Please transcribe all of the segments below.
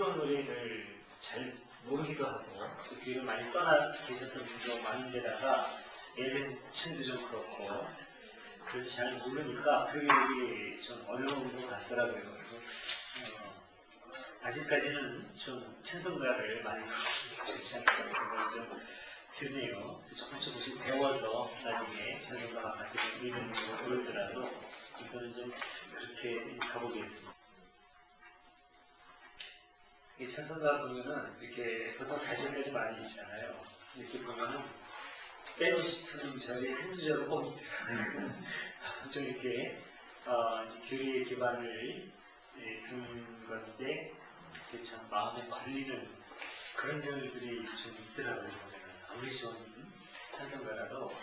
어떤 노래를 잘 모르기도 하고 또 교회를 많이 떠나 계셨던 분도 많은데다가 예배 목청도 좀 그렇고 그래서 잘 모르니까 그게 좀 어려운 것 같더라고요. 그래서 아직까지는 좀 찬송가를 많이 좋지 않다는 생각이 좀 드네요. 그래서 조금씩 배워서 나중에 찬송가가 같은 리듬으로 부르더라도 저는 좀 그렇게 가보겠습니다. 이 찬송가 보면은 이렇게 보통 4절까지 많이 있잖아요. 이렇게 보면은 빼고 싶은 절이 한두 절은 꼭 있더라고요. 좀 이렇게 교리의 기반을 두는 건데 참 마음에 걸리는 그런 절들이 좀 있더라고요. 보면은 아무리 좋은 찬송가라도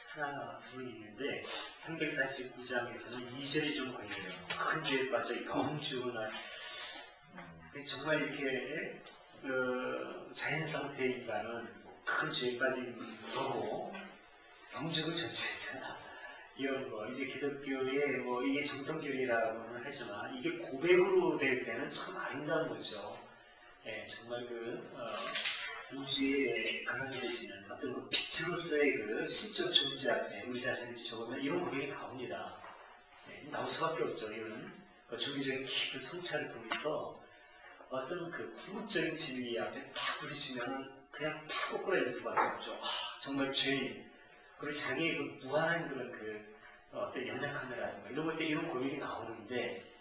하나 둘 있는데 349장에서는 2절이 좀 걸려요. 큰 죄에 빠져 영주나 정말 이렇게 자연 상태인가는 큰 죄에 빠진 거고 영적은 전체잖아. 이런 거 이제 기독교의 뭐 이게 정통교리라고는 하지만 이게 고백으로 될 때는 참 아름다운 거죠. 예, 정말 우주에 가라앉으시는 어떤 그 빛으로서의 그 신적 존재 앞에 우리 자신을 비춰보면 이런 고백이 나옵니다. 예, 나올 수밖에 없죠. 이런 종교적인 깊은 성찰을 통해서 어떤 그 궁극적인 진리 앞에 팍 부딪히면 그냥 팍 꼬꾸라질 수밖에 없죠. 정말 죄인. 그리고 자기의 그 무한한 그런 어떤 연약함이라든가 이런 것들 이런 고백이 나오는데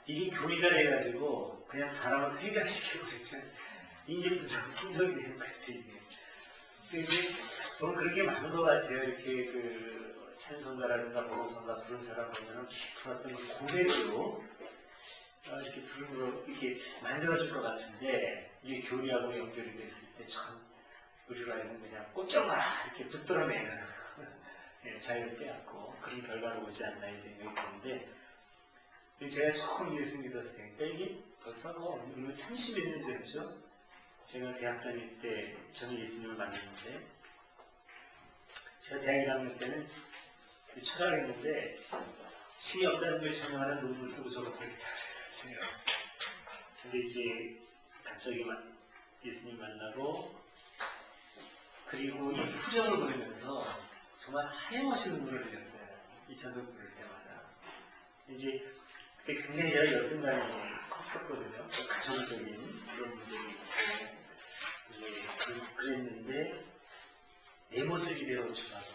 이게 교리가 돼가지고 그냥 사람을 회개시켜버리면 이게 무슨 풍성이 되는 거죠. 근데 너무 그런 게 많은 것 같아요. 이렇게 찬송가라든가 보성가 부른 사람 보면은 깊은 어떤 고백으로 이렇게 부름으로 이렇게 만들었을 것 같은데 이게 교리하고 연결이 됐을 때 참 우리로 하여금 그냥 꼼짝 마라 이렇게 붙들어내는 자유를 빼앗고 그런 결과로 오지 않나 이 생각이 드는데 제가 처음 예수 믿었을 때 이게 벌써 이건 30몇 년 전이죠. 제가 대학 다닐 때 저는 예수님을 만났는데 제가 대학 1학년 때는 철학을 했는데 신이 없다는 걸 증명하는 논문을 쓰고 졸업하겠다 그랬었어요. 근데 이제 갑자기 예수님 만나고 그리고 이 후렴을 보면서 정말 하염없이 눈물을 흘렸어요. 이 찬송 부를 때마다. 이제 그때 굉장히 제가 열등감이 컸었거든요. 가정적인 그런 문제이 이제 그랬는데 내 모습 이대로 주라고.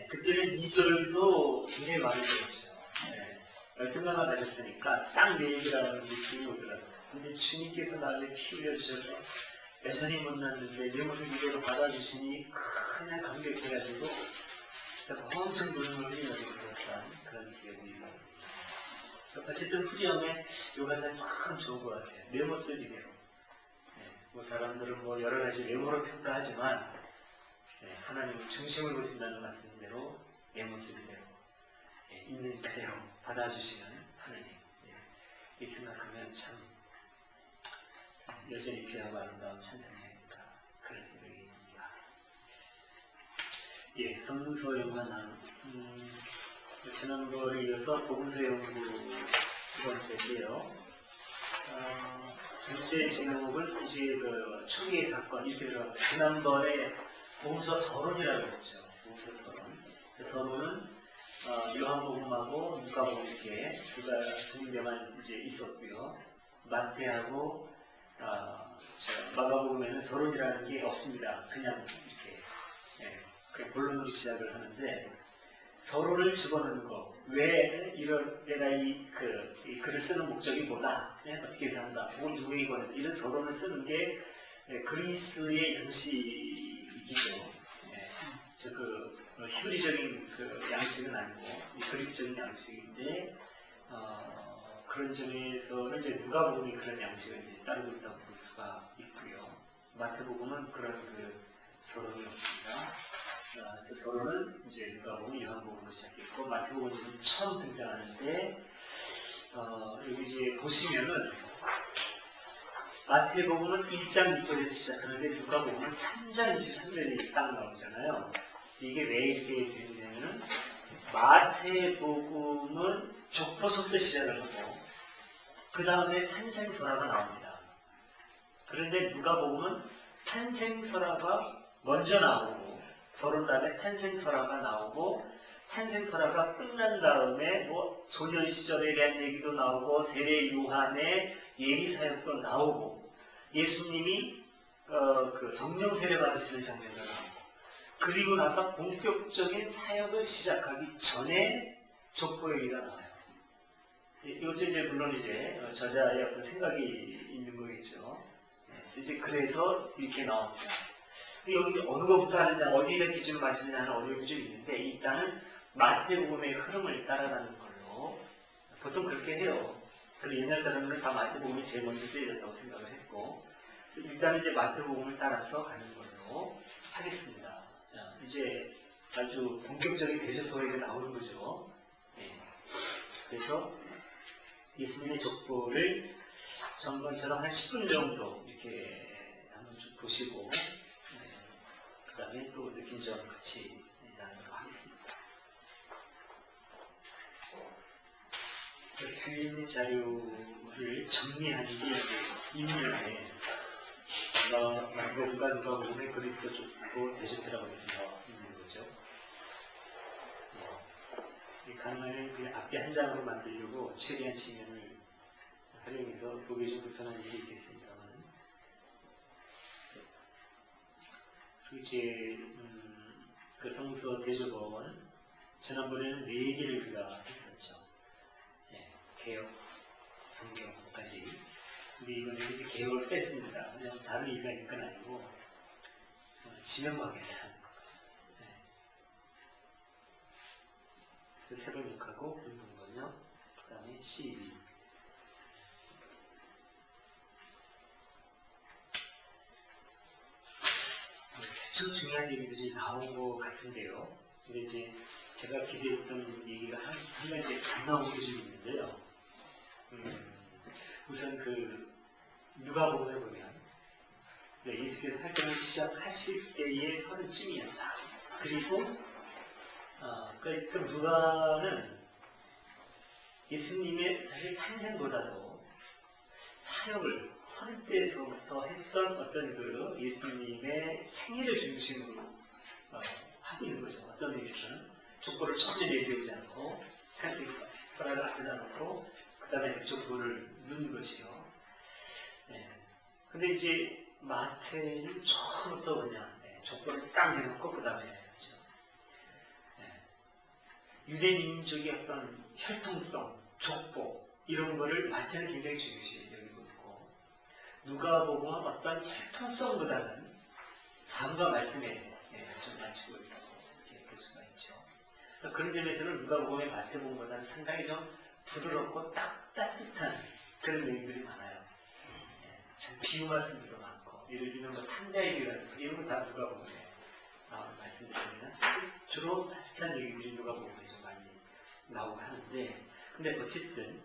그때는 2절도 굉장히 많이 들었죠. 열등감을 가졌으니까 딱 내 얘기라는 느낌이 오더라고요. 근데 주님께서 나를 피 흘려주셔서 여전히 못났는데 내 모습 이대로 받아주시니 그냥 감격해가지고 엄청 눈물을 흘리면서 그랬던 그런 기억이 나요. 어쨌든 후렴에 요 가사는 참 좋은 것 같아요. 내 모습 이대로. 뭐 사람들은 뭐 여러 가지 외모로 평가하지만 하나님은 중심을 보신다는 말씀대로 내 모습 이대로 있는 그대로 받아주시는 하나님. 이 생각하면 참 여전히 귀하고 아름다운 찬송이 아닐까 그런 생각이 듭니다. 성서 연관한 지난번에 이어서 복음서 연구 두 번째인데요. 전체 제목은 이제 초기의 사건 이렇게 들어갑니다. 지난번에 복음서 서론이라고 했죠. 복음서 서론. 서론은 요한복음하고 누가복음 이렇게 두 군데만 이제 있었고요. 마태하고 마가복음에는 서론이라는 게 없습니다. 그냥 이렇게 그냥 본론으로 시작을 하는데 서론을 집어넣는 거. 왜 내가 이 글을 쓰는 목적이 뭐다? 어떻게 산다? 뭐 누구에게 보낸다? 이런 서론을 쓰는 게 그리스의 양식이죠. 히브리적인 양식은 아니고 그리스적인 양식인데 그런 점에서는 이제 누가복음이 그런 양식을 이제 따르고 있다고 볼 수가 있고요. 마태복음은 그런 서론이 없습니다. 그래서 서론은 이제 누가복음, 요한복음으로 시작했고 마태복음은 처음 등장하는데 여기 이제 보시면은 마태복음은 1장 2절에서 시작하는데 누가복음은 3장 23절이 딱 나오잖아요. 이게 왜 이렇게 되느냐면 마태복음은 족보서부터 시작을 하고 그 다음에 탄생설화가 나옵니다. 그런데 누가복음은 탄생설화가 먼저 나오고 서론 다음에 탄생설화가 나오고 탄생설화가 끝난 다음에 뭐 소년 시절에 대한 얘기도 나오고 세례 요한의 예리 사역도 나오고 예수님이 그 성령 세례 받으시는 장면도 나오고 그리고 나서 본격적인 사역을 시작하기 전에 족보 얘기가 나와요. 이것도 이제 물론 이제 저자의 어떤 생각이 있는 거겠죠. 그래서 이렇게 나옵니다. 여기 어느 것부터 하느냐, 어디에다 기준을 맞추느냐 하는 어려움이 좀 있는데 일단은 마태복음의 흐름을 따라가는 걸로 보통 그렇게 해요. 그리고 옛날 사람들은 다 마태복음이 제일 먼저 쓰여졌다고 생각을 했고 일단은 이제 마태복음을 따라서 가는 걸로 하겠습니다. 이제 아주 본격적인 대접도가 이제 나오는 거죠. 그래서 예수님의 족보를 전번처럼 한 10분 정도 이렇게 한번 쭉 보시고 그 다음에 또 느낀 점 같이 나누도록 하겠습니다. 뒤에 있는 자료를 정리하는 게 이면에 누가복음의 그리스도 족보 대접이라고 있는 거죠. 가능하면 그냥 앞뒤 한 장으로 만들려고 최대한 지면을 활용해서 보기 좀 불편한 일이 있겠습니다만 그리고 이제 그 성서 대조본 지난번에는 4개를 우리가 했었죠. 개혁, 성경까지. 근데 이번에 이렇게 개혁을 뺐습니다. 왜냐하면 다른 이유가 있는 건 아니고 지명관계상 세번역하고 운동번역, 그 다음에 C2 대충 중요한 얘기들이 나온 것 같은데요. 근데 이제 제가 기대했던 얘기가 한 가지 안 나온 게 좀 있는데요. 우선 그 누가복음에 보면 예수께서 활동을 시작하실 때의 서른쯤이었다. 그리고 그 누가는 예수님의 사실 탄생보다도 사역을 30대에서부터 했던 어떤 그 예수님의 생애를 중심으로 하고 있는 거죠. 어떤 의미에서는 족보를 처음에 내세우지 않고 탄생설화를 앞에다 놓고 그 다음에 그 족보를 넣는 것이요. 근데 이제 마태는 처음부터 그냥 족보를 딱 해놓고 그 다음에 유대 민족의 어떤 혈통성, 족보 이런 거를 마태는 굉장히 중요시 여기고 있고 누가복음은 어떤 혈통성보다는 삶과 말씀에 좀 맞추고 있다고 이렇게 볼 수가 있죠. 그런 점에서는 누가복음의 마태복음보다는 상당히 좀 부드럽고 따뜻한 그런 내용들이 많아요. 참 비유 말씀들도 많고 예를 들면 뭐 탕자의 비유 이런 거 다 누가복음에 말씀드리면 주로 따뜻한 얘기들이 누가복음에 좀 많이 나오고 하는데 근데 어쨌든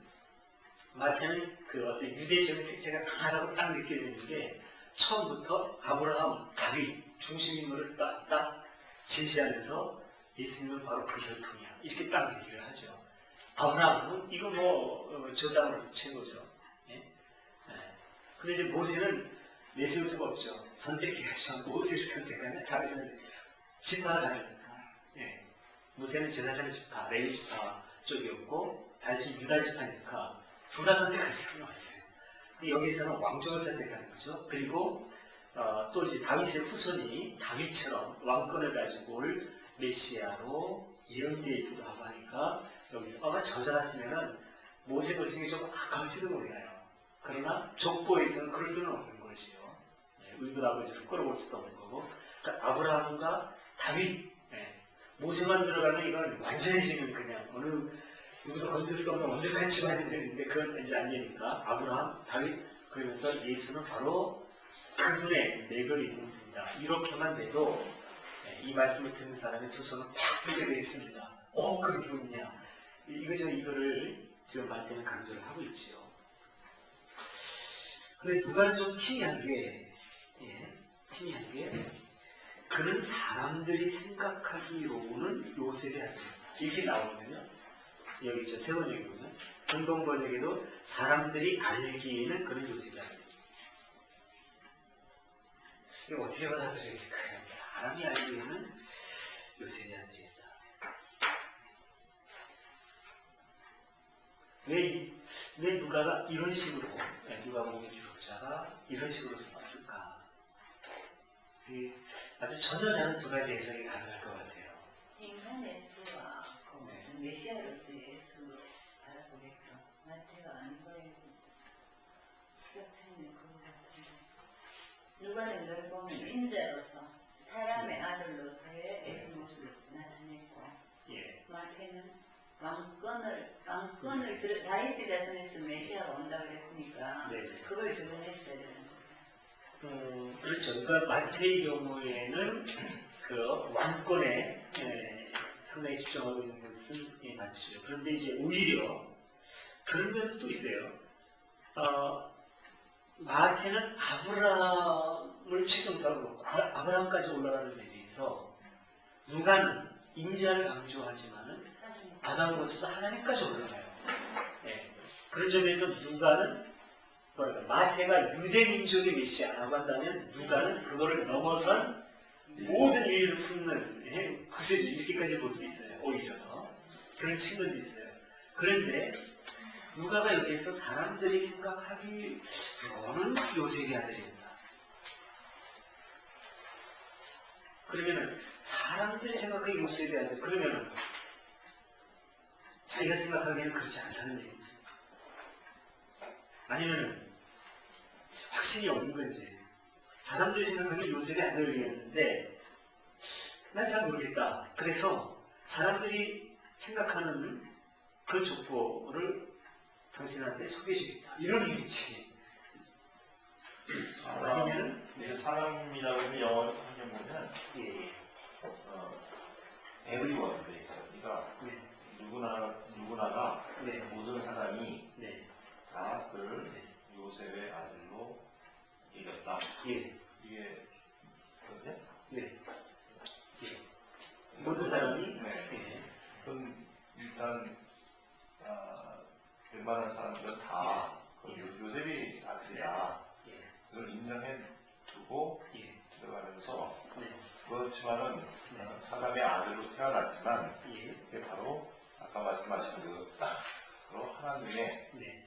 마태는 그 어떤 유대적인 색채가 강하다고 딱 느껴지는 게 처음부터 아브라함, 다윗 중심 인물을 딱 제시하면서 예수님은 바로 그 혈통이야 이렇게 딱 얘기를 하죠. 아브라함은 이거 뭐 조상으로서 최고죠. 근데 이제 모세는 내세울 수가 없죠. 선택해야죠. 모세를 선택하냐 다윗은 지파가 다르니까. 모세는 제사장 지파, 레위 지파 쪽이었고 다윗은 유다 지파니까 둘 다 선택할 수가 없어요. 여기서는 왕족을 선택하는 거죠. 그리고 또 이제 다윗의 후손이 다윗처럼 왕권을 가지고 올 메시아로 예언되어 있기도 하고 하니까 여기서 아마 저자 같으면은 모세 고증이 좀 아까울지도 몰라요. 그러나 족보에서는 그럴 수는 없는 것이요. 의붓 아버지를 끌어올 수도 없는 거고 그러니까 아브라함과 다윗 모세만 들어가면 이건 완전히 지금 그냥 어느 누구도 건들 수 없는 완벽한 집안이 되는데 그건 이제 안 되니까 아브라함, 다윗 그러면서 예수는 바로 그분의 맥을 잇는 분이다. 이렇게만 돼도 이 말씀을 듣는 사람의 두 손은 팍 뜨게 되어 있습니다. 그럼 누구냐? 이거를 지금 마태는 강조를 하고 있지요. 근데 누가는 좀 특이한 게 그는 사람들이 생각하기로는 요셉이 아니에요. 이렇게 나오면요. 여기 있죠. 세 번역에 보면 공동번역에도 사람들이 알기에는 그는 요셉이 아니에요. 이거 어떻게 받아들여야 사람이 알기에는 요셉이 아들이었다. 왜 누가가 이런 식으로, 누가복음의 기록자가 이런 식으로 썼을까? 아주 전혀 다른 두 가지 해석이 가능할 것 같아요. 인간 예수가 메시아로서 예수 알아보겠죠. 마태가 안 보이고 시각차이는 그거 같은데 누가는 늘 보면 인자로서 사람의 아들로서의 예수 모습을 나타냈고 예. 마태는 왕권을 다윗의 자손에서 메시아가 온다 그랬으니까 네. 그걸 드러냈어야 되는 거죠. 그렇죠. 그러니까 마태의 경우에는 그 왕권에 상당히 주장하고 있는 것은 맞죠. 그런데 이제 오히려 그런 면도 또 있어요. 마태는 아브라함을 최경사로 놓고 아브라함까지 올라가는 데 대해서 누가는 인자를 강조하지만은 아담을 거쳐서 하나님까지 올라가요. 네. 그런 점에서 누가는 마태가 유대민족의 메시아라고 한다면 누가는 그거를 넘어선 모든 일을 품는 것을 이렇게까지 볼 수 있어요. 오히려 그런 측면도 있어요. 그런데 누가가 여기에서 사람들이 생각하기로는 요셉의 아들이었다. 그러면은 사람들이 생각하기 요셉의 아들 그러면은 자기가 생각하기에는 그렇지 않다는 얘기죠. 아니면은 확신이 없는 건지 사람들이 생각하기에 요셉의 아들이었는데 난 잘 모르겠다. 그래서 사람들이 생각하는 그 족보를 당신한테 소개해주겠다. 이런 의미지. 아니면은 사람이라고 하는 영어 한번 보면 예. everyone 돼 있어요. 그러니까 네. 누구나가 네. 모든 사람이 네. 다 그를 네. 요셉의 아들로 이겼다. 예. 이게 그런데 네. 예. 모든 사람이 네. 예. 그럼 일단 웬만한 사람들은 다 요셉이 아들이다. 예. 그걸 인정해 두고 예. 들어가면서 네. 그렇지만은 네. 사람의 아들로 태어났지만 예. 그게 바로 아까 말씀하신 바로 하나님의 네.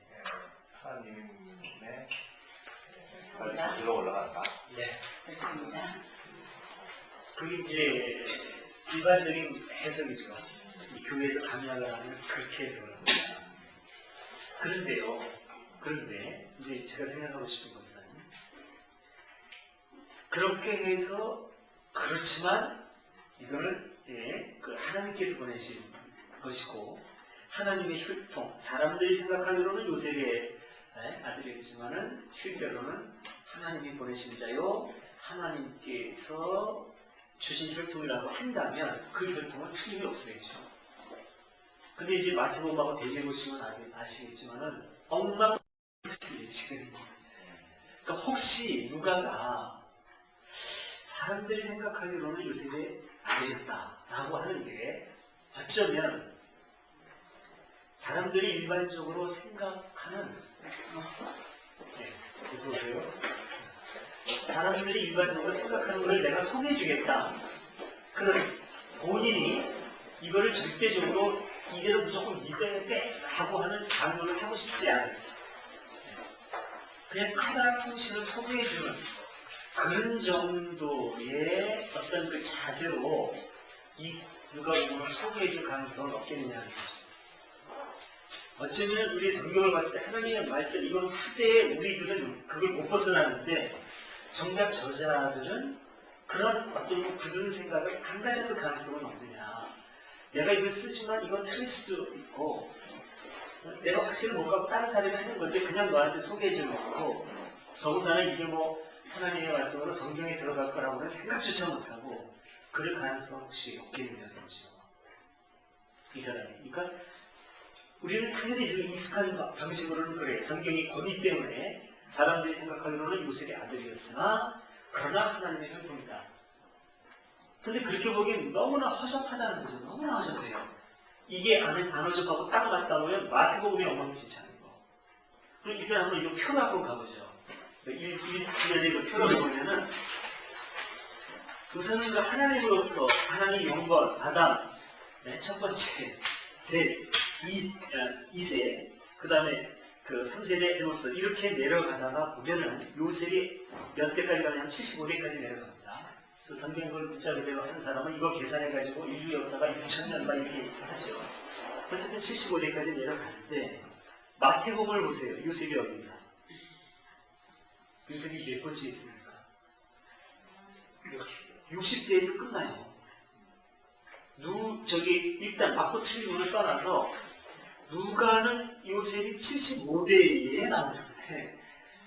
하나님의 가지로 올라간다. 네. 그렇습니다. 그게 이제 일반적인 해석이죠. 이 교회에서 강약을 하면 그렇게 해석을 합니다. 그런데 이제 제가 생각하고 싶은 것은 그렇게 해서 그렇지만 이거는 그 하나님께서 보내신 것이고 하나님의 혈통 사람들이 생각하기로는 요셉의 아들이었지만은 실제로는 하나님이 보내신 자요 하나님께서 주신 혈통이라고 한다면 그 혈통은 틀림이 없어야죠. 근데 이제 마태복음하고 대제 보시면 아시겠지만은 엉망진창이거든요. 그러니까 혹시 누가가 사람들이 생각하기로는 요셉의 아들이었다라고 하는 게 어쩌면 사람들이 일반적으로 생각하는 보세요. 사람들이 일반적으로 생각하는 걸 내가 소개해주겠다. 그런 본인이 이거를 절대적으로 이대로 무조건 믿어야 돼 라고 하는 강요를 하고 싶지 않아요. 그냥 카더라 통신을 소개해주는 그런 정도의 어떤 그 자세로 이 누가복음을 소개해줄 가능성은 없겠느냐는 거죠. 어쩌면 우리 성경을 봤을 때 하나님의 말씀 이건 후대에 우리들은 그걸 못 벗어나는데 정작 저자들은 그런 어떤 굳은 생각을 안 가졌을 가능성은 없느냐. 내가 이걸 쓰지만 이건 틀릴 수도 있고 내가 확실히 못 갖고 다른 사람이 하는 건데 그냥 너한테 소개해주는 거고 더군다나 이게 뭐 하나님의 말씀으로 성경에 들어갈 거라고는 생각조차 못하고 그럴 가능성 혹시 없겠느냐는 거죠. 이 사람이. 그러니까 우리는 당연히 지금 익숙한 방식으로는 그래요. 성경이 권위 때문에 사람들이 생각하기로는 요셉의 아들이었으나 그러나 하나님의 혈통이다. 근데 그렇게 보기엔 너무나 허접하다는 거죠. 너무나 허접해요. 이게 안 허접하고 딱 맞다면 마태복음의 엉망진창인 거. 그럼 일단 한번 이 표로 한번 가보죠. 1년에 그 표를 보면은 우선은 그 하나님으로부터 하나님 영권 아담 네, 첫 번째 셋 이세 그 다음에 그 3세대 에노스 이렇게 내려가다가 보면은 요셉이 몇 대까지 가냐면 75대까지 내려갑니다. 그래서 성경을 문자 그대로 하는 사람은 이거 계산해가지고 인류 역사가 6,000년 막 이렇게 하죠. 어쨌든 75대까지 내려가는데 마태복음을 보세요. 요셉이 어디입니까? 요셉이 몇 번째 있습니까? 60대에서 끝나요. 일단 맞고 틀린 거를 떠나서 누가는 요셉이 75대에 나오는데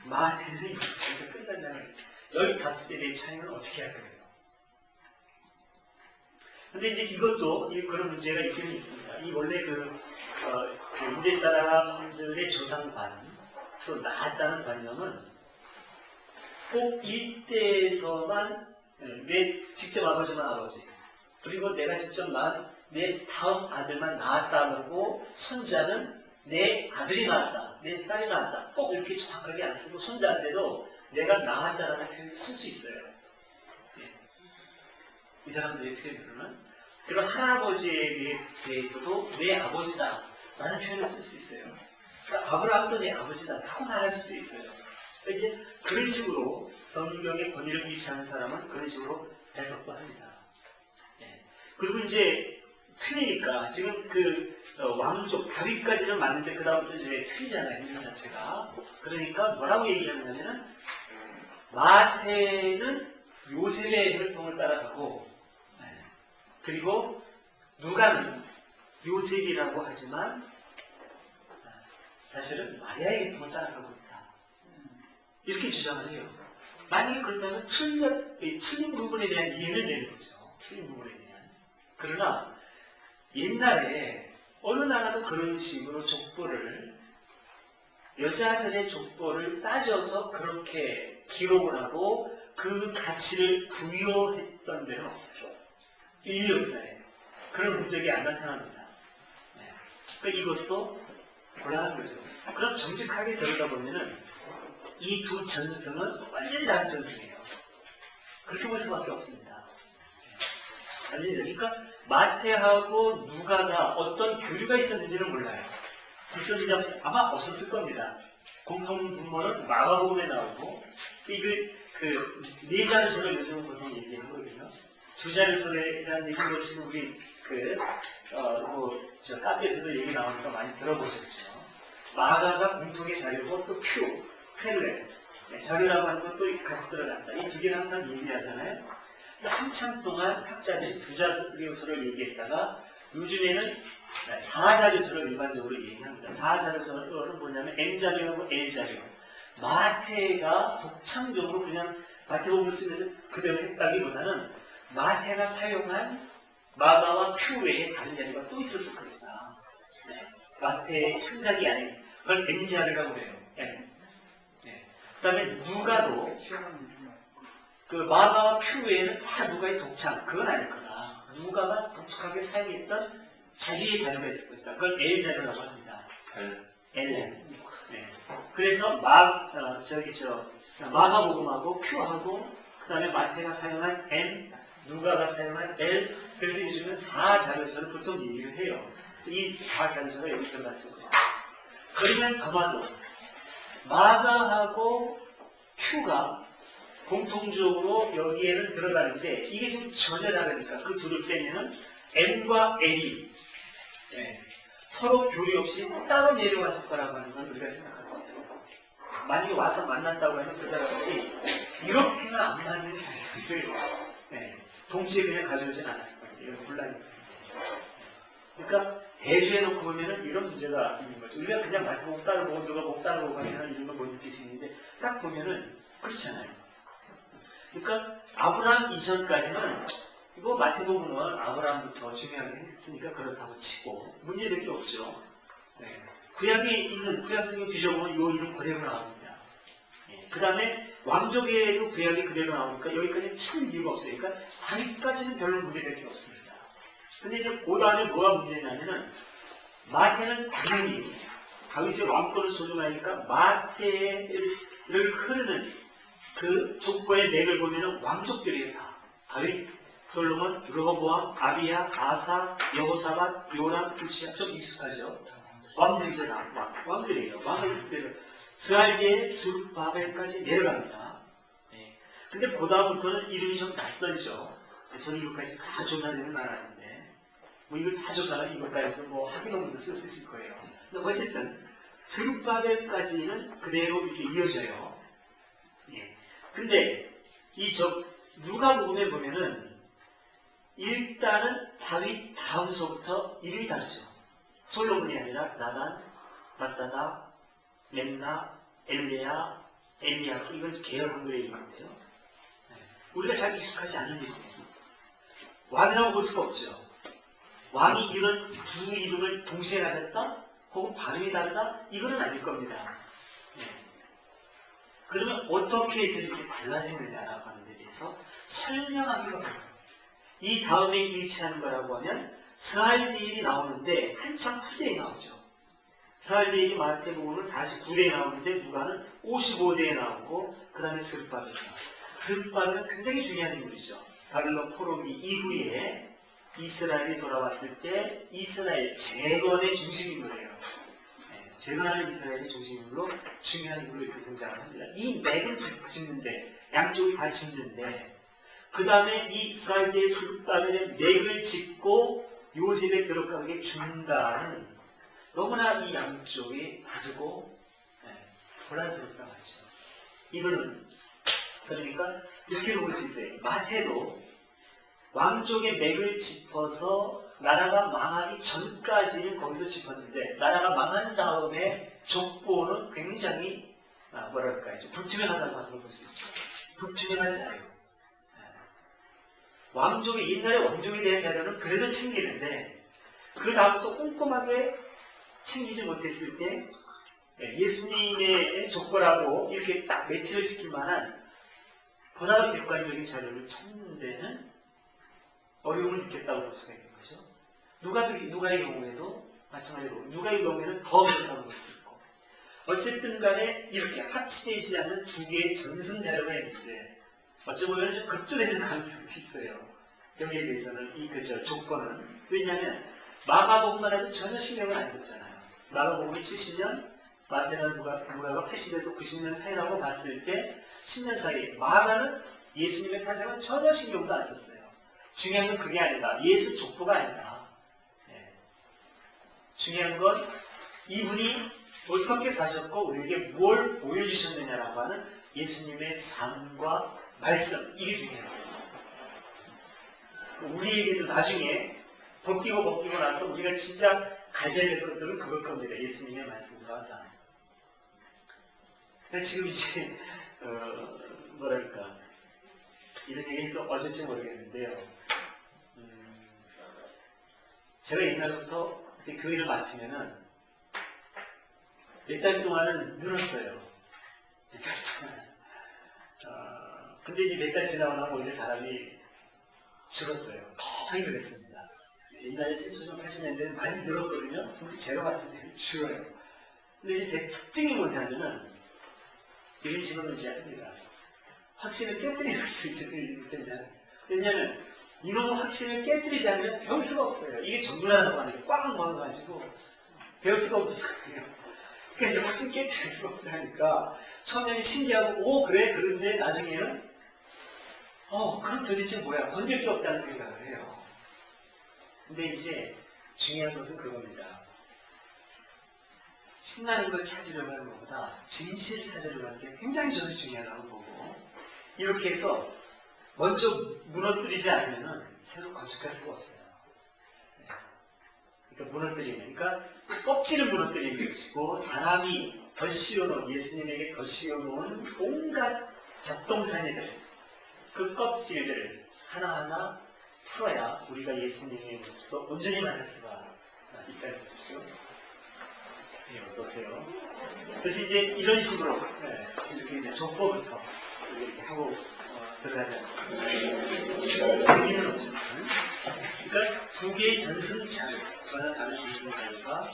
마태는 6세에서 끝난다는 15세대의 차이는 어떻게 할 거예요? 근데 이제 이것도 그런 문제가 있기는 있습니다. 이 원래 그 유대 사람들의 조상관 또 나았다는 관념은 꼭 이때에서만 내 직접 아버지만 아버지 그리고 내가 직접 낳은 내 다음 아들만 낳았다고 손자는 내 아들이 낳았다, 내 딸이 낳았다 꼭 이렇게 정확하게 안 쓰고 손자한테도 내가 낳았다라는 표현을 쓸 수 있어요. 이 사람들의 표현으로는 그리고 할아버지에 대해서도 내 아버지다 라는 표현을 쓸 수 있어요. 그러니까 아브라함도 내 아버지다 라고 말할 수도 있어요. 그러니까 이제 그런 식으로 성경의 권위를 위치하는 사람은 그런 식으로 해석도 합니다. 그리고 이제 틀리니까 지금 왕족 다윗까지는 맞는데 그 다음부터 이제 틀리잖아요. 이름 자체가. 그러니까 뭐라고 얘기하냐면은 마태는 요셉의 혈통을 따라가고 그리고 누가는 요셉이라고 하지만 사실은 마리아의 혈통을 따라가고 있다. 이렇게 주장을 해요. 만약에 그렇다면 틀린 부분에 대한 이해를 내는 거죠. 틀린 부분에 대한. 그러나 옛날에 어느 나라도 그런 식으로 족보를 여자들의 족보를 따져서 그렇게 기록을 하고 그 가치를 부여했던 데는 없어요. 인류 역사에 그런 흔적이 안 나타납니다. 그러니까 이것도 곤란한 거죠. 그럼 정직하게 들여다보면은 이 두 전승은 완전히 다른 전승이에요. 그렇게 볼 수밖에 없습니다. 그러니까 마태하고 누가가 어떤 교류가 있었는지는 몰라요. 있었는지 아마 없었을 겁니다. 공통 분모는 마가복음에 나오고 네 자료서를 요즘은 보통 얘기하거든요. 두 자료서라는 얘기는 지금 우리 카페에서도 얘기 나오니까 많이 들어보셨죠. 마가가 공통의 자료고 또 펠레 자료라고 하는 것도 같이 들어간다. 이 두 개는 항상 얘기하잖아요. 그래서 한참 동안 학자들이 두 자료서를 얘기했다가 요즘에는 4자료서를 일반적으로 얘기합니다. 4자료서는 뭐냐면 M자료하고 L자료. 마태가 독창적으로 그냥 마태복음을 쓰면서 그대로 했다기보다는 마태가 사용한 마가와 큐 외에 다른 자료가 또 있었을 것이다. 마태의 창작이 아닌 그걸 M자료라고 그래요. M. 그 다음에 누가도 그 마가와 큐 외에는 다 누가의 독창 그건 아닐 거다. 누가가 독특하게 사용했던 자기의 자료가 있을 것이다. 그걸 L 자료라고 합니다. L. 그래서 마가복음하고 큐하고 그 다음에 마태가 사용한 M, 누가가 사용한 L. 그래서 요즘은 4자료서를 보통 얘기를 해요. 그래서 이 4자료서가 여기 들어갔을 것이다. 그러면 아마도 마가하고 큐가 공통적으로 여기에는 들어가는데 이게 지금 전혀 다르니까 그 둘을 빼면은 M과 L이 서로 교류 없이 따로 내려왔을 거라고 하는 건 우리가 생각할 수 있어요. 만약에 와서 만난다고 하면 그 사람들이 이렇게는 안 맞는 자리를 동시에 그냥 가져오진 않았을 거예요. 이런 혼란이. 그러니까 대조해놓고 보면은 이런 문제가 있는 거죠. 우리가 그냥 마태복음 따라보고 누가 복 따라보고 하면 이런 걸 못 느낄 수 있는데 딱 보면은 그렇잖아요. 그러니까 아브라함 이전까지는 이거 마태복음은 아브라함부터 중요하게 했으니까 그렇다고 치고 문제될 게 없죠. 구약에 있는 구약 성경 뒤져보면 이 이름 그대로 나옵니다. 그 다음에 왕족에도 구약이 그대로 나오니까 여기까지 참 이유가 없어요. 그러니까 다윗까지는 별로 문제될 게 없습니다. 근데 이제 그 다음에 뭐가 문제냐면은 마태는 당연히 다윗의 왕권을 소중하니까 마태를 흐르는 그 족보의 맥을 보면은 왕족들이 다 다윗, 솔로몬, 르호보암, 아비야, 아사, 여호사밧, 요람, 우시야. 좀 익숙하죠? 왕들이죠. 다 왕들이에요. 왕들이 스알디엘, 스룹바벨까지 내려갑니다. 네. 근데 그다음부터는 이름이 좀 낯설죠. 저는 이것까지 다 조사되는 나라인데 뭐 이거 다 조사하면 이것까지도 뭐 학위논문도 쓸 수 있을 거예요. 근데 어쨌든 스룹바벨까지는 그대로 이렇게 이어져요. 예. 근데 누가복음에 보면은 일단은 다윗 다음서부터 이름이 다르죠. 솔로몬이 아니라 나단, 마따다, 멘나, 엘레야, 엘리야키. 이건 계열 한글의 이름인데요. 네. 우리가 잘 익숙하지 않은 이름이에요. 왕이라고 볼 수가 없죠. 왕이 이런 두 이름을 동시에 가졌다? 혹은 발음이 다르다? 이거는 아닐 겁니다. 네. 그러면 어떻게 해서 이렇게 달라지느냐라고 하는 데 대해서 설명하기가 어려워요. 이 다음에 일치하는 거라고 하면 스알디엘이 나오는데 한참 후대에 나오죠. 스알디엘이 마태복음은 49대에 나오는데 누가는 55대에 나오고 그 다음에 스룹바벨이 나와요. 스룹바벨은 굉장히 중요한 인물이죠. 바벨론 포로기 이후에 이스라엘이 돌아왔을 때 이스라엘 재건의 중심인물이에요. 네, 재건하는 이스라엘의 중심인물로 중요한 인물로 이렇게 등장을 합니다. 이 맥을 짚는데 양쪽이 다 짚는데 그 다음에 이 스알디엘 스룹바벨의 맥을 짚고 요셉의 들어가게 중간은 너무나 이 양쪽이 다르고 혼란스럽다 말이죠. 이거는 그러니까 이렇게 볼 수 있어요. 마태도 왕족의 맥을 짚어서 나라가 망하기 전까지는 거기서 짚었는데 나라가 망한 다음에 족보는 굉장히 뭐랄까요? 좀 불투명하다고 하는 걸 볼 수 있죠. 불투명한 자료. 옛날에 왕족에 대한 자료는 그래도 챙기는데 그 다음부터 꼼꼼하게 챙기지 못했을 때 예수님의 족보라고 이렇게 딱 매치를 시킬 만한 보다 객관적인 자료를 찾는 데는 어려움을 느꼈다고 볼 수가 있는 거죠. 누가의 경우에도 마찬가지로 누가의 경우에는 더 어렵다고 볼 수 있고 어쨌든 간에 이렇게 합치되지 않는 두 개의 전승 자료가 있는데 어쩌면 좀 급조돼서 나올 수도 있어요. 여기에 대해서는 조건은 왜냐하면 마가복음만 해도 전혀 신경을 안 썼잖아요. 마가복음이 70년, 마태나 누가가 80에서 90년 사이라고 봤을 때 10년 사이. 마가는 예수님의 탄생은 전혀 신경도 안 썼어요. 중요한 건 그게 아니다. 예수 족보가 아니다. 네. 중요한 건 이분이 어떻게 사셨고 우리에게 뭘 보여주셨느냐라고 하는 예수님의 삶과 말씀. 이게 중요한 거죠. 우리에게도 나중에 벗기고 나서 우리가 진짜 가져야 될 것들은 그걸 겁니다. 예수님의 말씀과 삶. 그래서 지금 이제 뭐랄까 이런 얘기가 어쩔지 모르겠는데요. 제가 옛날부터 이제 교회를 마치면은 몇 달 동안은 늘었어요. 몇 달 동안. 근데 이제 몇 달 지나고 나면 오히려 사람이 줄었어요. 거의 그랬습니다. 옛날에 70년, 80년대는 많이 늘었거든요. 근데 제가 봤을 때는 줄어요. 근데 이제 특징이 뭐냐면은 이런 식으로 이제 합니다. 확신을 깨뜨리는 것도 있잖아요. 왜냐하면 이놈의 확신을 깨뜨리지 않으면 배울 수가 없어요. 이게 전문화라는 거 아니에요. 꽉 막아가지고 배울 수가 없는 거예요. 그래서 확신 깨뜨릴 수가 없다니까 처음에는 신기하고 오 그래 그런데 나중에는 그럼 도대체 뭐야 건질 게 없다는 생각을 해요. 근데 이제 중요한 것은 그겁니다. 신나는 걸 찾으려고 하는 것보다 진실을 찾으려고 하는 게 굉장히 저는 중요하다고 보고 이렇게 해서 먼저 무너뜨리지 않으면 새로 건축할 수가 없어요. 그러니까 무너뜨리면 그러니까 껍질을 무너뜨리는 것이고 사람이 더 씌워놓은 예수님에게 더 씌워놓은 온갖 잡동사니들 그 껍질들을 하나하나 풀어야 우리가 예수님의 모습도 온전히 만날 수가 있다는 것이죠. 네, 어서오세요. 그래서 이제 이런 식으로 이렇게 이제 족보부터 이렇게 하고 들어가자. 의미는 없지만 그러니까 두 개의 전승자료 전혀 다른 전승자료가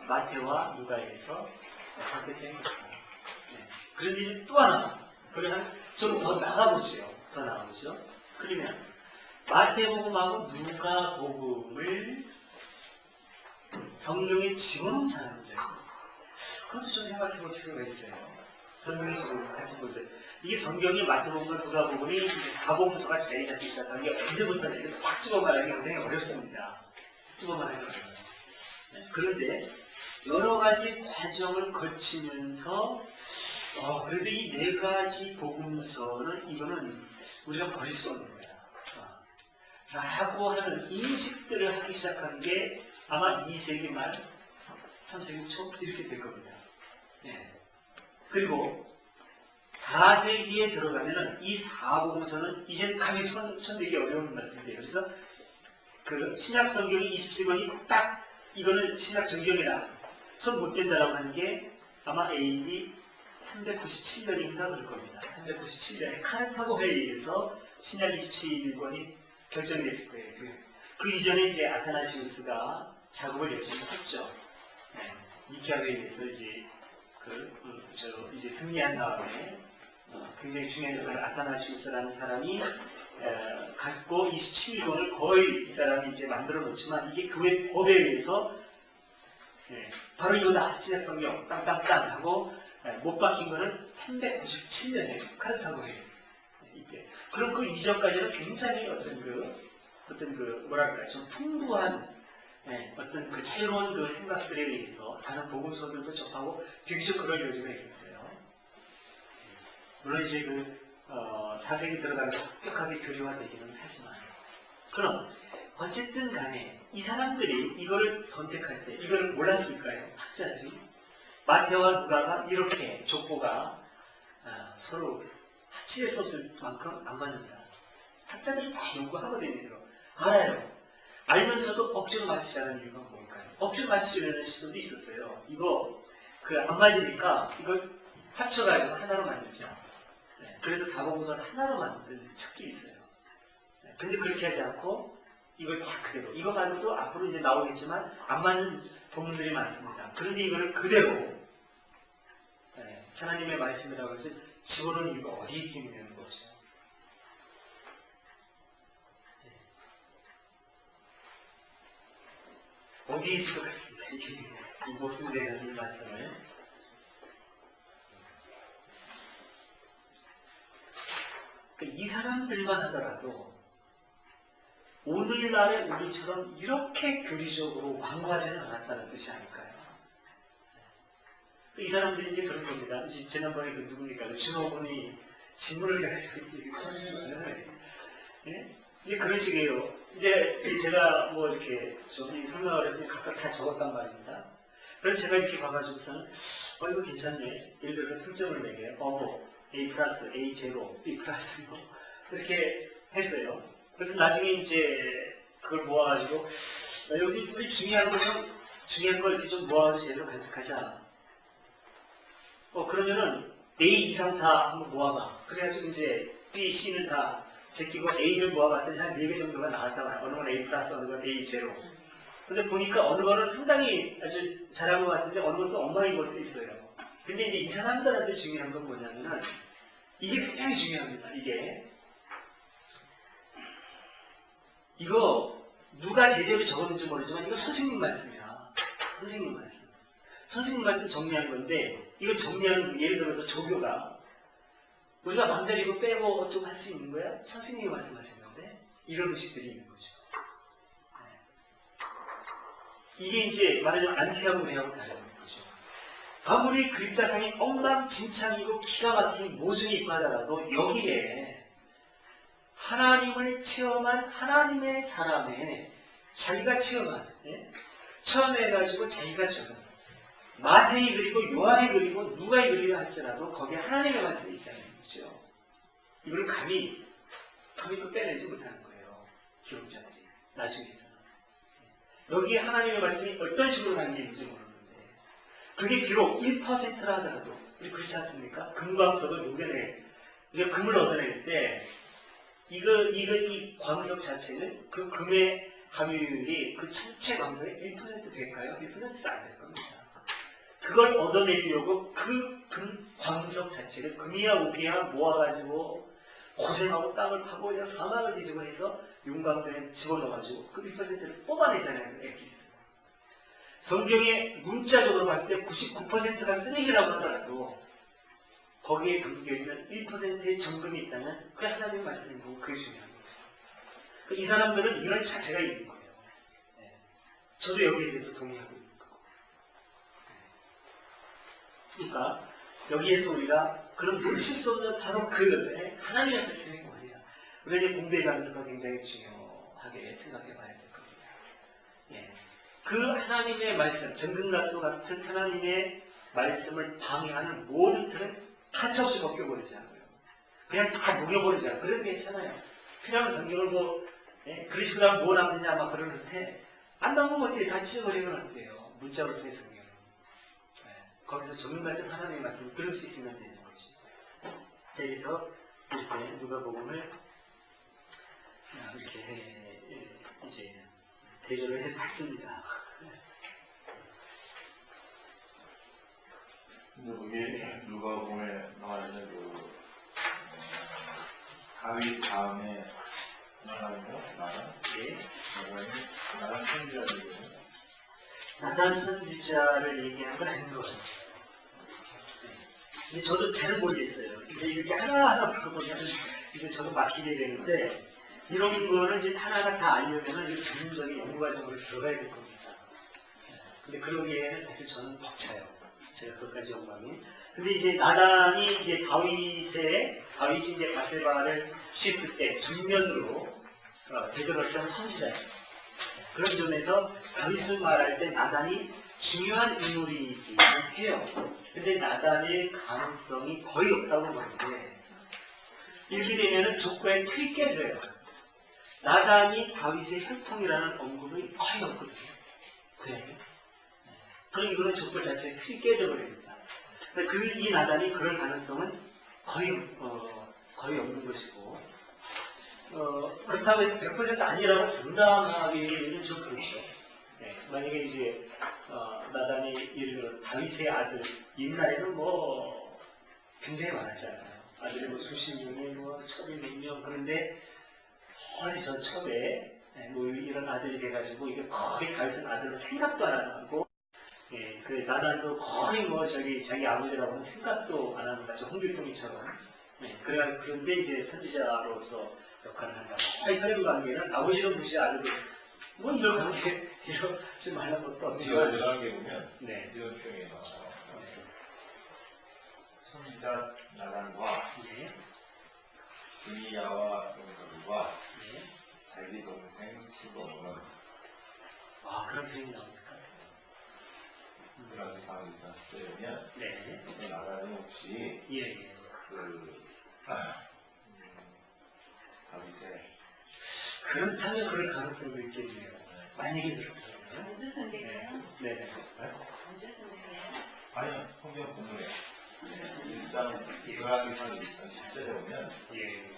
마태와 누가에서 선택된 것입니다. 네. 그런데 이제 또 하나 그러면 좀 더 나가보죠. 그러면 마태복음하고 누가복음을 성경에 집어넣은 사람들, 그것도 좀 생각해 볼 필요가 있어요. 성경에 집어넣은 같이 보세요. 이게 성경이 마태복음과 누가복음이 이제 사복음서가 자리 잡기 시작한 게 언제부터냐, 이렇게 딱 집어 말하기 굉장히 어렵습니다. 집어 말하기 어려워요. 그런데 여러 가지 과정을 거치면서 그래도 이 네 가지 복음서는 이거는 우리가 버릴 수 없는 거야. 라고 하는 인식들을 하기 시작한 게 아마 2세기 말, 3세기 초 이렇게 될 겁니다. 네. 그리고 4세기에 들어가면은 이 사복음서는 이제 감히 손대기 어려운 말씀이에요. 그래서 그 신약 성경이 20세기이 딱 이거는 신약 정경이다. 손 못 댄다라고 하는 게 아마 AD 397년인가 그럴 겁니다. 397년에 카르타고 회의에서 신약 27권이 결정이 됐을 거예요. 그 이전에 이제 아타나시우스가 작업을 열심히 했죠. 네. 니케아 회의에서 이제 이제 승리한 다음에 굉장히 중요한 그 아타나시우스라는 사람이 갖고 27권을 거의 이 사람이 이제 만들어 놓지만 이게 교회 법에 의해서 바로 이거다 신약 성경 땅땅땅 하고 못 박힌 거는 397년에 카르타고 회의 이때. 그럼 그 이전까지는 굉장히 뭐랄까 좀 풍부한 어떤 그 자유로운 그 생각들에 의해서 다른 복음서들도 접하고 비교적 그럴 여지가 있었어요. 물론 이제 4세기 들어가면서 합격하게 교류화되기는 하지만 그럼 어쨌든 간에 이 사람들이 이거를 선택할 때 이거를 몰랐을까요? 학자들이 마태와 누가가 이렇게 족보가 서로 합치될 없을 만큼 안 맞는다. 학자들이 다 연구하거든요. 알아요. 알면서도 억지로 맞추자는 이유가 뭘까요? 억지로 맞추려는 시도도 있었어요. 이거 안 맞으니까 이걸 합쳐가지고 하나로 만들자. 그래서 사복음서를 하나로 만든 책도 있어요. 근데 그렇게 하지 않고 이걸 다 그대로. 이거 말고도 앞으로 이제 나오겠지만 안 맞는 본문들이 많습니다. 그런데 이거를 그대로 하나님의 말씀이라고 해서 집어넣은 이유가 어디에 있게 되는 거죠? 어디에 있을 것 같습니다. 이 모순되는 이 말씀을. 이 사람들만 하더라도 오늘날의 우리처럼 이렇게 교리적으로 완고하지는 않았다는 뜻이 아닐까요? 이 사람들이 이제 그런 겁니다. 이제 지난번에 누굽니까? 준호군이 질문을 해가지고 선수를 이게 그런 식이에요. 이제 제가 뭐 이렇게 좀 설명을 해서 각각 다 적었단 말입니다. 그래서 제가 이렇게 봐가지고서는 이거 괜찮네. 예를 들어서 평점을 매겨요. 뭐 A 플러스, A 제로, B 플러스 뭐 이렇게 했어요. 그래서 나중에 이제 그걸 모아가지고 여기서 우리 중요한 걸 이렇게 좀 모아가지고 제대로 간직하자. 그러면은 A 이상 다 한번 모아봐. 그래가지고 이제 B, C는 다 제끼고 A를 모아봤더니 한 4개 정도가 나왔다고 해요. 어느 건 A 플러스, 어느 건 A 제로. 근데 보니까 어느 거는 상당히 아주 잘한 것 같은데 어느 것도 엉망인 것도 있어요. 근데 이제 이 사람들한테 중요한 건 뭐냐면은 이게 굉장히 중요합니다. 이거 누가 제대로 적었는지 모르지만 이거 선생님 말씀이야. 선생님 말씀. 선생님 말씀 정리한 건데 이걸 정리하는 예를 들어서 조교가 우리가 맘대로 이거 빼고 어쩌고 할 수 있는 거야? 선생님이 말씀하셨는데 이런 의식들이 있는 거죠. 이게 이제 말하자면 안티하고 우리하고 다른 거죠. 아무리 글자상이 엉망진창이고 기가 막힌 모순이 있고 하더라도 여기에 하나님을 체험한 하나님의 사람에 자기가 체험한 처음에 해가지고 자기가 적은 마태이 그리고 요한이 그리고 누가이 그리려 할지라도 거기에 하나님의 말씀이 있다는 거죠. 이걸 감히 빼내지 못하는 거예요. 기록자들이 나중에서는. 여기에 하나님의 말씀이 어떤 식으로 담겨있는지 모르는데 그게 비록 1%라 하더라도 우리 그렇지 않습니까? 금광석을 녹여내 우리가 금을 얻어낼 때 이 광석 자체는 그 금의 함유율이 그 전체 광석의 1% 될까요? 1%도 안 될 겁니다. 그걸 얻어내려고 그 금 광석 자체를 금이야 옥이야 모아가지고 고생하고 땅을 파고 그냥 사막을 뒤지고 해서 용광변에 집어넣어가지고 그 1%를 뽑아내잖아요. 엑기스. 성경에 문자적으로 봤을 때 99%가 쓰레기라고 하더라도 거기에 담겨있는 1%의 정금이 있다면 그게 하나님의 말씀인 거고 그게 중요한 거예요. 이 사람들은 이런 자세가 있는 거예요. 네. 저도 여기에 대해서 동의하고 있는 거고. 그러니까 여기에서 우리가 그런 놓칠 수 없는 바로 그 하나님의 말씀이 뭐냐. 우리가 이제 공부해가면서 그거 굉장히 중요하게 생각해 봐야 될 겁니다. 예. 그 하나님의 말씀, 정금락도 같은 하나님의 말씀을 방해하는 모든 틀을 가차없이 벗겨버리자고요. 그냥 다 녹여버리자. 그래도 괜찮아요. 필요한 성경을 뭐, 그러시 그 다음 뭐 남느냐 막 그러는데, 안 남으면 어때요? 다 찢어버리면 어때요? 문자로서의 성경은. 거기서 정금 같은 하나님의 말씀을 들을 수 있으면 되는 거지. 자, 여기서 이렇게 누가복음을 이렇게 이제 대조를 해봤습니다. 근데 그게 누가복음에 나와 있는 그 다윗 다음에 나가는 거? 나간? 예. 나간 선지자를 얘기해요. 나단 선지자를 얘기하는 건 아닌 것 같아요. 근데 저도 잘 모르겠어요. 이제 이렇게 하나하나 물어보면 이제 저도 막히게 되는데 이런 거를 이제 하나가 다 알려면은 이제 전문적인 연구 과정으로 들어가야 될 겁니다. 근데 그러기에는 사실 저는 벅차요. 제가 그것까지 연구하면. 근데 이제 나단이 이제 다윗이 이제 바세바를 취했을 때 정면으로 되돌았던 선지자예요. 그런 점에서 다윗을 말할 때 나단이 중요한 인물이긴 해요. 근데 나단의 가능성이 거의 없다고 보는데 이렇게 되면은 족보의 틀이 깨져요. 나단이 다윗의 혈통이라는 언급이 거의 없거든요. 그래요. 그럼 이거는 족보 자체의 틀이 깨져버립니다. 이 나단이 그럴 가능성은 거의 없는 것이고 그렇다고 해서 100% 아니라고 장담하기는 좀 그렇죠. 네, 만약에 이제 나단이 예를 들어서 다윗의 아들 옛날에는 뭐 굉장히 많았잖아요. 아들이 뭐 수십 명이 뭐 첩이 몇 명 그런데 거의 저 첩에 뭐 이런 아들이 돼가지고 이게 거의 다윗은 아들은 생각도 안 하고 예, 그 나단도 거의 뭐 저기 자기 아버지라고 하는 생각도 안 하는 거죠. 홍길동이처럼. 네, 그런데 이제 선지자로서 역할을 한다. 거의 혈연 관계는 아버지는 무시 아들도 뭐 이런 관계 이러지 말라는 것도 없지만 이런 게 보면 네. 이런 표현이 나와요. 선지자 나단과 네. 브니야와 동서들과 네. 자기 동생 수도는 그런 표현이 나옵니까? 그런 상황이 있었으면 네. 나단이 혹시 예. 다윗의 그렇다면 그럴 가능성도 있겠네요. 만약에 그렇다면. 안주 선생이에요? 네. 안주 선생이에요? 아니요, 성경 본문에 일단 열왕기상 10절에 보면 예.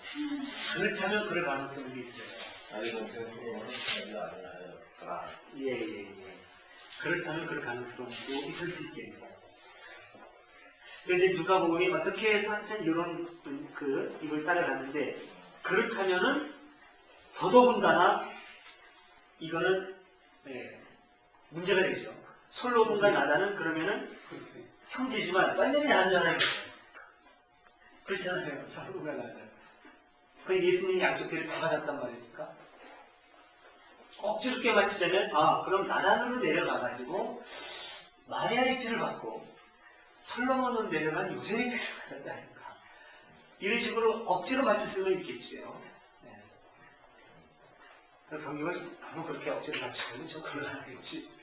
그렇다면 그럴 가능성도 있어요. 자기 동생 수도는 자기가 아니하였다. 예. 그렇다면 그럴 가능성도 있을 수 있겠네요. 이제 누가복음이 어떻게 해서 하여튼 이런 이걸 따라갔는데 그렇다면은 더더군다나 이거는 문제가 되죠. 솔로몬과 나단은 그러면은 형제지만 완전히 다른 사람이에요. 그렇잖아요. 솔로몬과 나단. 그 예수님이 양쪽 배를 다 받았단 말입니까? 억지로 깨맞추자면 그럼 나단으로 내려가가지고 마리아의 피를 받고 솔로몬으로 내려간 요셉의 피를 받았다니까. 이런 식으로 억지로 맞출 수는 있겠지요. 네. 그래서 성경을 너무 그렇게 억지로 맞추면 좀 곤란하겠지.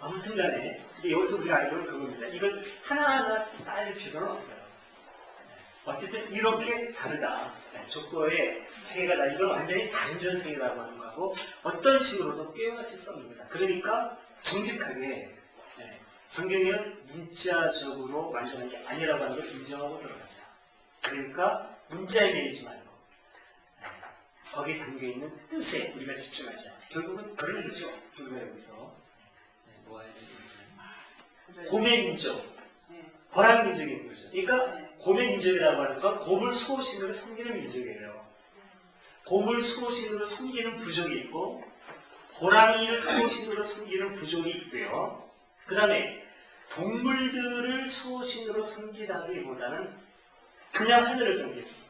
아무튼 간에 여기서 우리가 알고는 그겁니다. 이걸 하나하나 따질 필요는 없어요. 어쨌든 이렇게 다르다. 족보의 체계가 다 이건 완전히 다른 전승이라고 하는 거하고 어떤 식으로도 꿰맞출 수 없는 거다. 그러니까 정직하게 성경은 문자적으로 완전한 게 아니라고 하는 걸 인정하고 들어가자. 그러니까 문자에 매이지 말고 거기에 담겨있는 뜻에 우리가 집중하자. 결국은 그런 얘기죠. 우리가 여기서 뭐 해야 되는 고뇌 민족, 거라기 민족인 거죠. 그러니까 곰의 민족이라고 하는 건 곰을 수호신으로 섬기는 민족이에요. 곰을 수호신으로 섬기는 부족이 있고 호랑이를 수호신으로 섬기는 부족이 있고요. 그 다음에 동물들을 수호신으로 섬기다기보다는 그냥 하늘을 섬깁니다.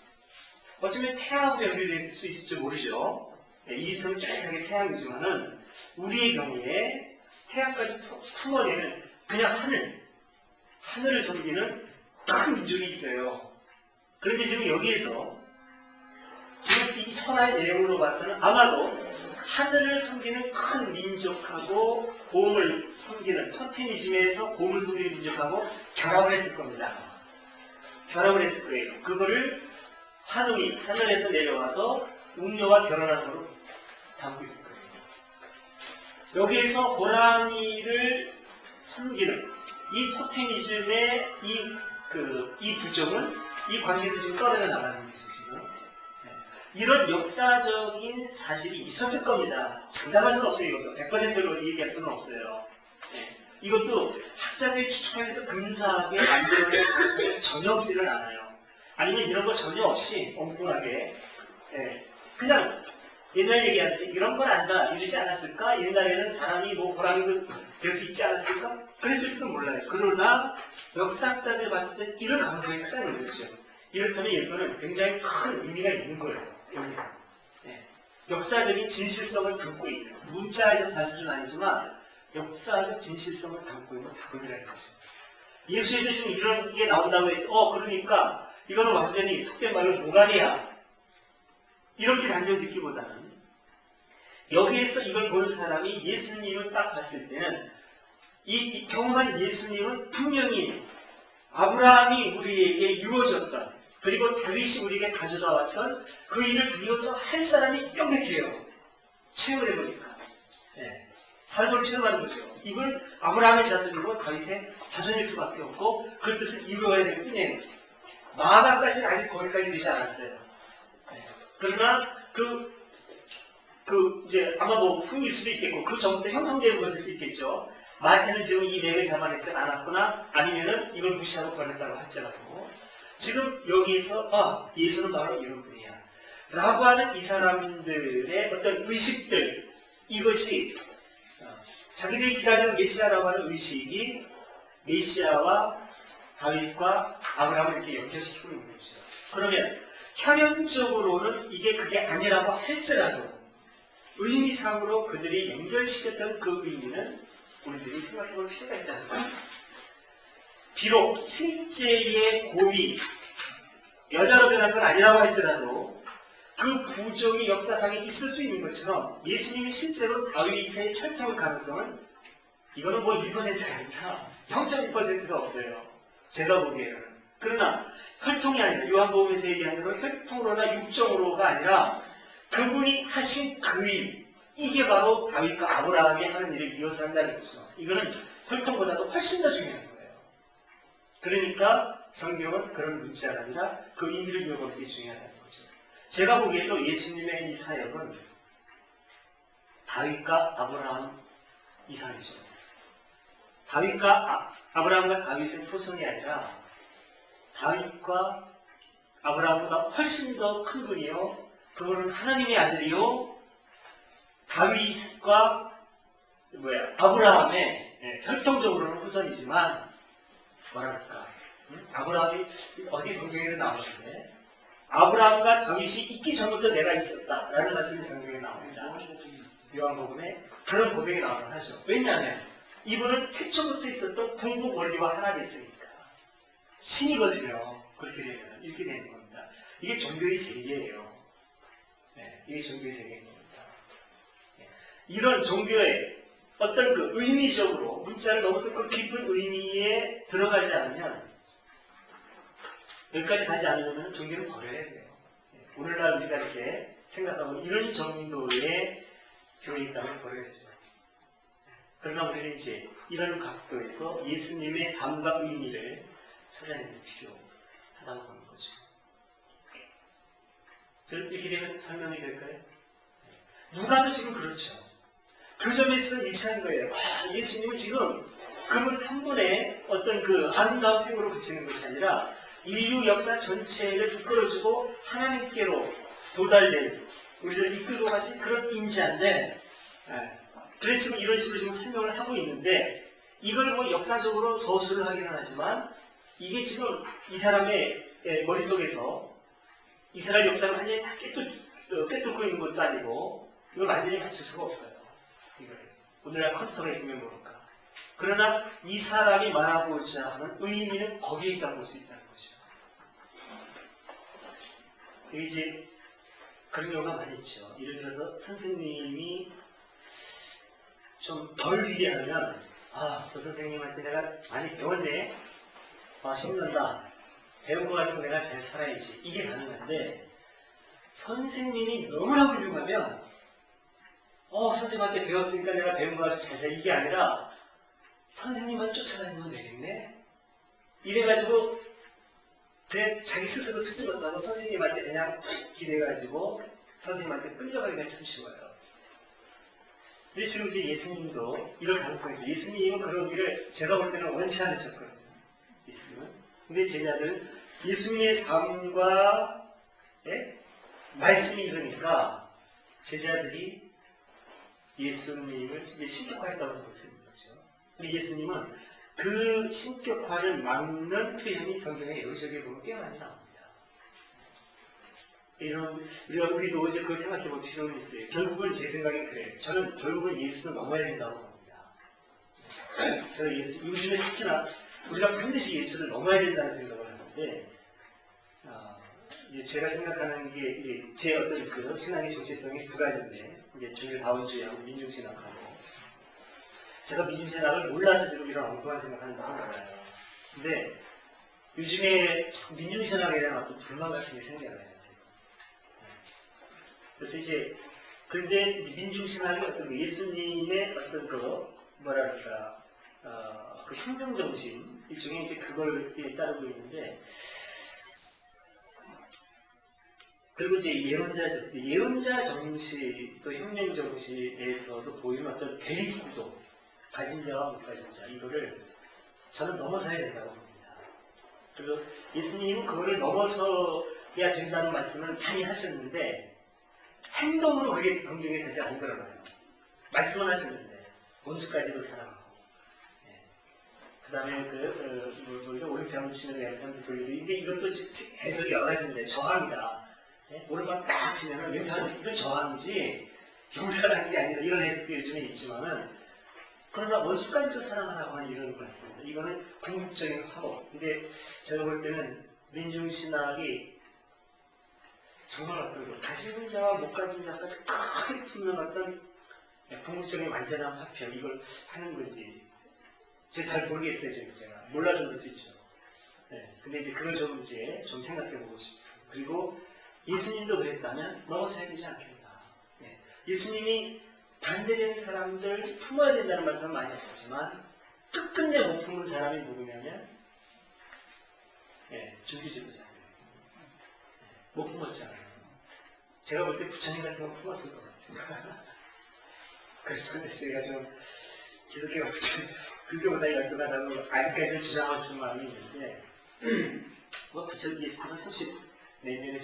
어쩌면 태양하고 연결될 수 있을지 모르죠. 이집트는 쫙하게 태양이지만은 우리의 경우에 태양까지 품어내는 그냥 하늘을 섬기는 큰 민족이 있어요. 그런데 지금 여기에서 지금 이 선한 예물로 봐서는 아마도 하늘을 섬기는 큰 민족하고 곰을 섬기는 토테미즘에서 곰을 섬기는 민족하고 결합을 했을 겁니다. 결합을 했을 거예요. 그거를 하늘이 하늘에서 내려와서 음료와 결혼한 거로 담고 있을 거예요. 여기에서 호랑이를 섬기는 이 토테미즘의 이 부족은 이 관계에서 지금 떨어져 나가는 거죠, 지금. 이런 역사적인 사실이 있었을 겁니다. 장담할 수는 없어요, 이것도. 100%로 얘기할 수는 없어요. 이것도 학자들이 추측하면서 근사하게 만들어낸 전혀 없지는 않아요. 아니면 이런 거 전혀 없이 엉뚱하게, 그냥 옛날 얘기하듯이 이런 걸 안다, 이러지 않았을까? 옛날에는 사람이 뭐 호랑이도 될 수 있지 않았을까? 그랬을지도 몰라요. 그러나 역사학자들 봤을 때 이런 가능성이 크다는 거죠. 이렇다면 이거는 굉장히 큰 의미가 있는 거예요. 의미가. 역사적인 진실성을 담고 있는, 문자적 사실은 아니지만 역사적 진실성을 담고 있는 사건이라는 거죠. 예수에서 지금 이런 게 나온다고 해서 그러니까 이거는 완전히 속된 말로 노가리야. 이렇게 단정 짓기보다는 여기에서 이걸 보는 사람이 예수님을 딱 봤을 때는 이 경험한 예수님은 분명히 아브라함이 우리에게 이루어졌던 그리고 다윗이 우리에게 가져다 왔던 그 일을 이어서 할 사람이 명백해요. 체험을 해보니까. 살고를 체험하는 거죠. 이건 아브라함의 자손이고 다윗의 자손일 수밖에 없고 그 뜻을 이루어야 될 뿐이에요. 마가까지는 아직 거기까지 되지 않았어요. 그러나 이제 아마 뭐 후일 수도 있겠고 그 전부터 형성되는 것일 수 있겠죠. 마태는 지금 이 맥을 잡아내지 않았거나 아니면은 이걸 무시하고 버렸다고 할지라도 지금 여기에서 예수는 바로 이런 분이야 라고 하는 이 사람들의 어떤 의식들, 이것이 자기들이 기다리는 메시아라고 하는 의식이 메시아와 다윗과 아브라함을 이렇게 연결시키고 있는 거죠. 그러면 현현적으로는 이게 그게 아니라고 할지라도 의미상으로 그들이 연결시켰던 그 의미는 우리들이 생각해 볼 필요가 있다는 거예요. 비록 실제의 곰이 여자로 변한 건 아니라고 할지라도 그 부정이 역사상에 있을 수 있는 것처럼 예수님이 실제로 다윗의 혈통의 가능성은 이거는 뭐 1%가 아니라 0.1%가 없어요. 제가 보기에는. 그러나 혈통이 아니라 요한복음에서 얘기한 대로 혈통으로나 육정으로가 아니라 그분이 하신 그 일, 이게 바로 다윗과 아브라함이 하는 일을 이어서 한다는 거죠. 이거는 혈통보다도 훨씬 더 중요한 거예요. 그러니까 성경은 그런 문자가 아니라 그 의미를 이어보는 게 중요하다는 거죠. 제가 보기에도 예수님의 이 사역은 다윗과 아브라함 이상이죠. 다윗과 아브라함과 다윗의 토성이 아니라 다윗과 아브라함보다 훨씬 더 큰 분이요. 그분은 하나님의 아들이요. 다윗과 아브라함의 혈통적으로는 후손이지만 뭐랄까 아브라함이 어디 성경에도 나오는데 아브라함과 다윗이 있기 전부터 내가 있었다라는 말씀이 성경에 나옵니다. 요한복음에 그런 고백이 나오긴 하죠. 왜냐하면 이분은 태초부터 있었던 궁극 원리와 하나가 있으니까 신이거든요. 그렇게 되면 이렇게 되는 겁니다. 이게 종교의 세계예요. 이게 종교의 세계인 겁니다. 이런 종교의 어떤 그 의미적으로 문자를 넘어서 그 깊은 의미에 들어가지 않으면 여기까지 가지 않으면 종교를 버려야 돼요. 오늘날 우리가 이렇게 생각하면 이런 정도의 교회 있다면 버려야죠. 그러나 우리는 이제 이런 각도에서 예수님의 삶과 의미를 찾아내는 필요하다고 하는 거죠. 이렇게 되면 설명이 될까요? 누가도 지금 그렇죠. 그 점에서 일치한 거예요. 예수님은 지금 그분 한 분의 어떤 그 아름다운 생으로 그치는 것이 아니라 인류 역사 전체를 이끌어주고 하나님께로 도달된 우리들을 이끌고 가신 그런 인자인데, 그래서 지금 이런 식으로 지금 설명을 하고 있는데, 이걸 뭐 역사적으로 서술을 하기는 하지만 이게 지금 이 사람의 머릿속에서 이스라엘 역사를 완전히 다 꿰뚫고 있는 것도 아니고 이걸 완전히 맞출 수가 없어요. 이걸 오늘날 컴퓨터가 있으면 모를까. 그러나 이 사람이 말하고자 하는 의미는 거기에 있다고 볼 수 있다는 거죠. 이게 이제 그런 경우가 많이 있죠. 예를 들어서 선생님이 좀 덜 위대하면 저 선생님한테 내가 많이 배웠네. 신난다. 배운 거 가지고 내가 잘 살아야지. 이게 가능한데 선생님이 너무나 훌륭하면 선생님한테 배웠으니까 내가 배운 거 가지고 잘 살아. 이게 아니라 선생님만 쫓아다니면 되겠네. 이래가지고 그냥 자기 스스로 수줍었다고 선생님한테 그냥 기대가지고 선생님한테 끌려가기가 참 쉬워요. 근데 지금 이제 예수님도 이럴 가능성이 있죠. 예수님은 그런 일을 제가 볼 때는 원치 않으셨거든요. 예수님은. 근데 제자들은 예수님의 삶과 말씀이 이러니까 제자들이 예수님을 이제 신격화했다고 볼 수 있는 거죠. 근데 예수님은 그 신격화를 막는 표현이 성경에 여기저기 보면 꽤 많이 나옵니다. 우리도 이제 그걸 생각해 볼 필요는 있어요. 결국은 제 생각엔 그래요. 저는 결국은 예수는 넘어야 된다고 봅니다. 저는 요즘에 특히나 우리가 반드시 예수를 넘어야 된다는 생각을 하는데, 이제 제가 생각하는 게 이제 제 어떤 그 신앙의 정체성이 두 가지인데, 이제 종교다원주의하고 민중신학하고, 제가 민중신학을 몰라서 지금 이런 엉뚱한 생각하는 줄 몰라요. 근데 요즘에 민중신학에 대한 어떤 불만 같은 게 생겨나요. 그래서 이제 그런데 민중신학이 어떤 예수님의 어떤 뭐랄까 그 혁명 정신 일종의 이제 그걸 따르고 있는데, 그리고 이제 예언자 정신 또 혁명 정신에서도 보이는 어떤 대립 구도, 가진 자와 못 가진 자, 이거를 저는 넘어서야 된다고 봅니다. 그리고 예수님은 그거를 넘어서야 된다는 말씀을 많이 하셨는데 행동으로 그게 성경에 사실 안 드러나요. 말씀은 하셨는데 원수까지도 사랑하고, 그 다음에 오른편 치면 왼편도 돌리고, 이제 이것도 해석이 여러 가지인데 저항이다. 오른편 딱 치면은 왼편 이건 저항이지 용서라는 게 아니라 이런 해석도 요즘에 있지만은, 그러나 원수까지도 사랑하라고 하는 이런 말씀입니다. 이거는 궁극적인 화법. 근데 제가 볼 때는 민중신학이 정말 어떤 가진 자와 못 가진 자까지 크게 품는 어떤 궁극적인 완전한 화평, 이걸 하는 건지 제가 잘 모르겠어요. 제가 몰라서 그럴 수 있죠. 근데 이제 그걸 좀 생각해보고 싶어요. 그리고 예수님도 그랬다면 넘어서야 되지 않겠나. 예수님이 반대되는 사람들 품어야 된다는 말씀을 많이 하셨지만 끝끝내 못 품은 사람이 누구냐면 준비지도자예요. 못 품었잖아요. 제가 볼 때 부처님 같은 건 품었을 것 같아요. 그래서 근데 제가 좀 기독교가 불교보다 열등하다고 아직까지는 주장하고 싶은 마음이 있는데, 부처님 예수님은 30 내년에